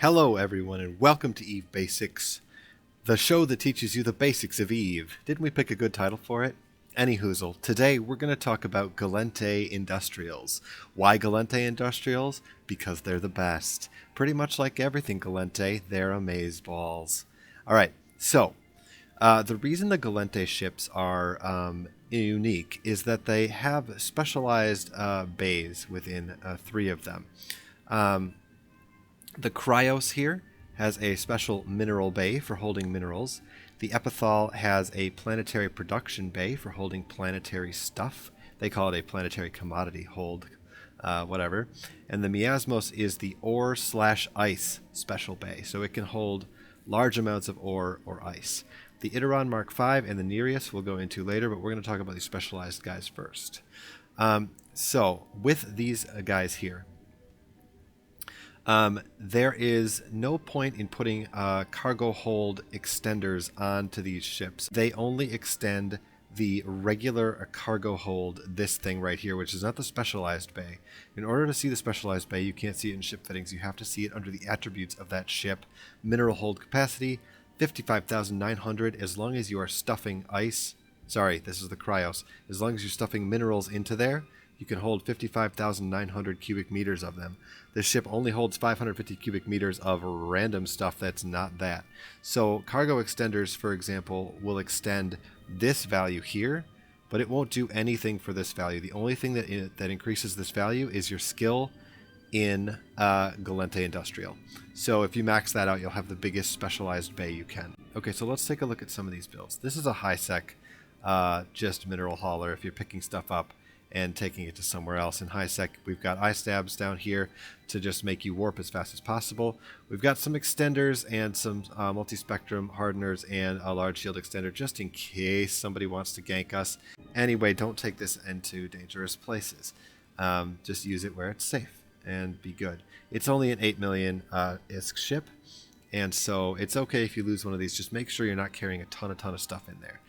Hello, everyone, and welcome to Eve Basics, the show that teaches you the basics of Eve. Didn't we pick a good title for it? Any hoozle, today we're going to talk about Gallente Industrials. Why Gallente Industrials? Because they're the best. Pretty much like everything Gallente, they're amazeballs. Alright, so the reason the Gallente ships are unique is that they have specialized bays within three of them. The Cryos here has a special mineral bay for holding minerals. The Epithal has a planetary production bay for holding planetary stuff. They call it a planetary commodity hold, whatever. And the Miasmos is the ore/ice special bay, so it can hold large amounts of ore or ice. The Iteron Mark V and the Nereus we'll go into later, but we're going to talk about these specialized guys first. So with these guys here, there is no point in putting cargo hold extenders onto these ships. They only extend the regular cargo hold, this thing right here, which is not the specialized bay. In order to see the specialized bay, you can't see it in ship fittings. You have to see it under the attributes of that ship. Mineral hold capacity, 55,900, as long as you are stuffing ice. Sorry, this is the Cryos. As long as you're stuffing minerals into there, you can hold 55,900 cubic meters of them. This ship only holds 550 cubic meters of random stuff that's not that. So cargo extenders, for example, will extend this value here, but it won't do anything for this value. The only thing that increases this value is your skill in Gallente Industrial. So if you max that out, you'll have the biggest specialized bay you can. Okay, so let's take a look at some of these builds. This is a high-sec just mineral hauler if you're picking stuff up and taking it to somewhere else. In high sec, we've got eye stabs down here to just make you warp as fast as possible. We've got some extenders and some multi-spectrum hardeners and a large shield extender just in case somebody wants to gank us. Anyway, don't take this into dangerous places. Just use it where it's safe and be good. It's only an 8 million ISK ship, and so it's okay if you lose one of these. Just make sure you're not carrying a ton of stuff in there.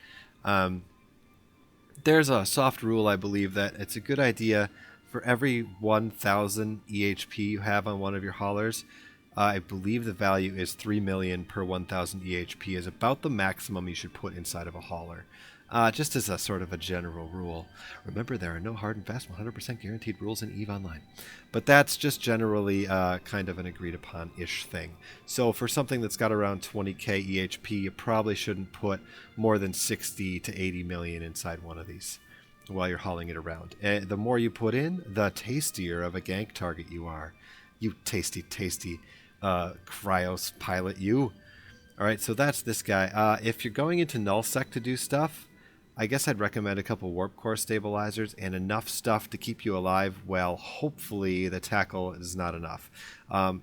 There's a soft rule, I believe, that it's a good idea for every 1,000 EHP you have on one of your haulers. I believe the value is 3 million per 1,000 EHP is about the maximum you should put inside of a hauler. Just as a sort of a general rule. Remember, there are no hard and fast 100% guaranteed rules in EVE Online. But that's just generally kind of an agreed upon-ish thing. So for something that's got around 20k EHP, you probably shouldn't put more than 60 to 80 million inside one of these while you're hauling it around. The more you put in, the tastier of a gank target you are. You tasty Cryos pilot, you. Alright, so that's this guy. If you're going into nullsec to do stuff, I guess I'd recommend a couple warp core stabilizers and enough stuff to keep you alive. Well, hopefully the tackle is not enough.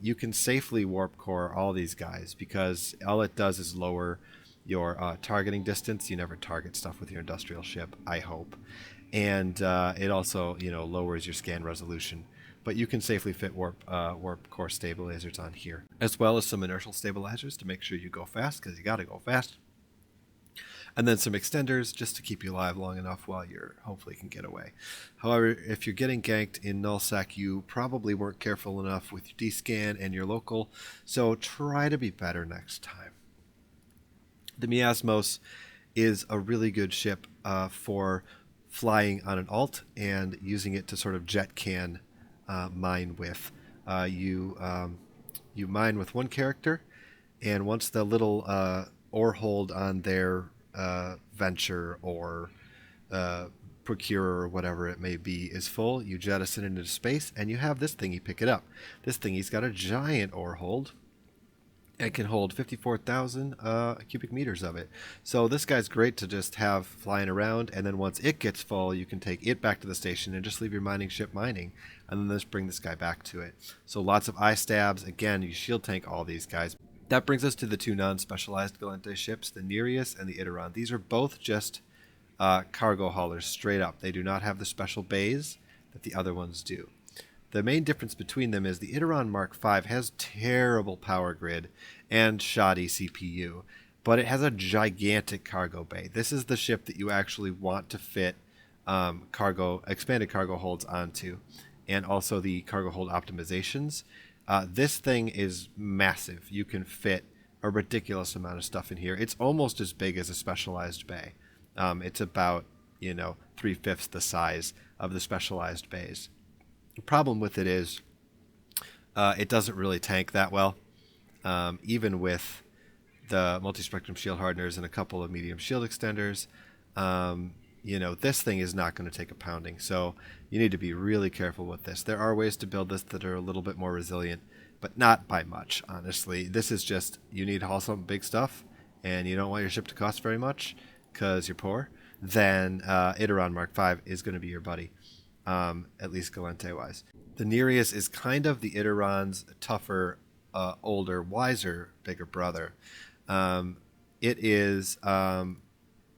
You can safely warp core all these guys because all it does is lower your targeting distance. You never target stuff with your industrial ship, I hope. And it also, lowers your scan resolution. But you can safely fit warp core stabilizers on here, as well as some inertial stabilizers to make sure you go fast, because you got to go fast. And then some extenders just to keep you alive long enough while you're hopefully can get away. However, if you're getting ganked in nullsec, you probably weren't careful enough with your descan and your local, so try to be better next time. The Miasmos is a really good ship for flying on an alt and using it to sort of jet can mine with. You mine with one character, and once the little ore hold on their venture or procurer or whatever it may be is full, you jettison it into space, and you have this thingy pick it up. This thingy's got a giant ore hold. It can hold 54,000 cubic meters of it. So this guy's great to just have flying around, and then once it gets full, you can take it back to the station and just leave your mining ship mining, and then just bring this guy back to it. So lots of eye stabs. Again, you shield tank all these guys. That brings us to the two non-specialized Gallente ships, the Nereus and the Iteron. These are both just cargo haulers straight up. They do not have the special bays that the other ones do. The main difference between them is the Iteron Mark V has terrible power grid and shoddy CPU, but it has a gigantic cargo bay. This is the ship that you actually want to fit expanded cargo holds onto, and also the cargo hold optimizations. This thing is massive. You can fit a ridiculous amount of stuff in here. It's almost as big as a specialized bay. It's about, 3/5 the size of the specialized bays. The problem with it is it doesn't really tank that well, even with the multi-spectrum shield hardeners and a couple of medium shield extenders. This thing is not going to take a pounding, so you need to be really careful with this. There are ways to build this that are a little bit more resilient, but not by much, honestly. This is just, you need to haul some big stuff, and you don't want your ship to cost very much because you're poor, then Iteron Mark V is going to be your buddy, at least Gallente-wise. The Nereus is kind of the Iteron's tougher, older, wiser, bigger brother. It is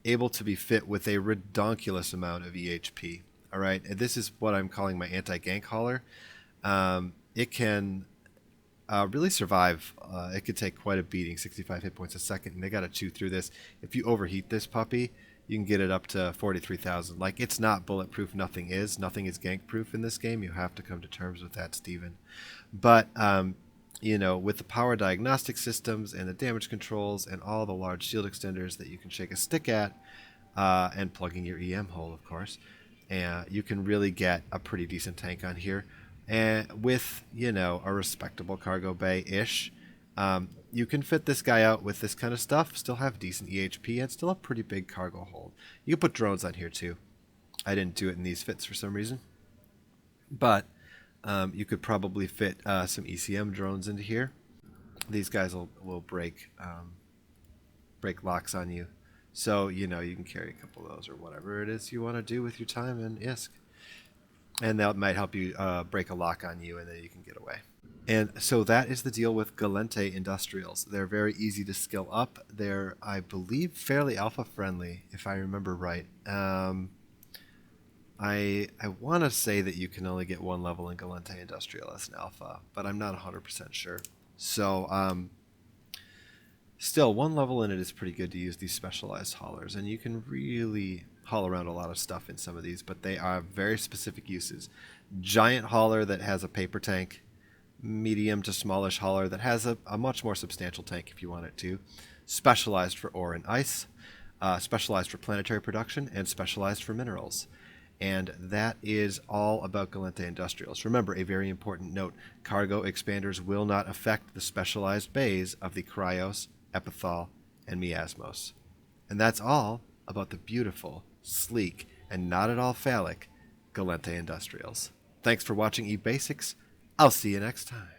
able to be fit with a redonkulous amount of EHP. All right, and this is what I'm calling my anti-gank hauler. It can really survive. It could take quite a beating, 65 hit points a second, and they got to chew through this. If you overheat this puppy, you can get it up to 43,000. Like, it's not bulletproof. Nothing is. Nothing is gank-proof in this game. You have to come to terms with that, Steven. But with the power diagnostic systems and the damage controls and all the large shield extenders that you can shake a stick at, and plugging your EM hole, of course, you can really get a pretty decent tank on here. And with, a respectable cargo bay-ish, you can fit this guy out with this kind of stuff, still have decent EHP, and still have pretty big cargo hold. You can put drones on here, too. I didn't do it in these fits for some reason. But you could probably fit some ECM drones into here. These guys will break locks on you. So, you can carry a couple of those or whatever it is you want to do with your time in ISK. And that might help you break a lock on you, and then you can get away. And so that is the deal with Gallente Industrials. They're very easy to skill up. They're, I believe, fairly alpha friendly, if I remember right. I want to say that you can only get one level in Gallente Industrial as an alpha, but I'm not 100% sure. So, still, one level in it is pretty good to use these specialized haulers, and you can really haul around a lot of stuff in some of these, but they are very specific uses. Giant hauler that has a paper tank, medium to smallish hauler that has a much more substantial tank if you want it to, specialized for ore and ice, specialized for planetary production, and specialized for minerals. And that is all about Gallente Industrials. Remember, a very important note, cargo expanders will not affect the specialized bays of the Cryos, Epithal, and Miasmos. And that's all about the beautiful, sleek, and not at all phallic Gallente Industrials. Thanks for watching eBasics. I'll see you next time.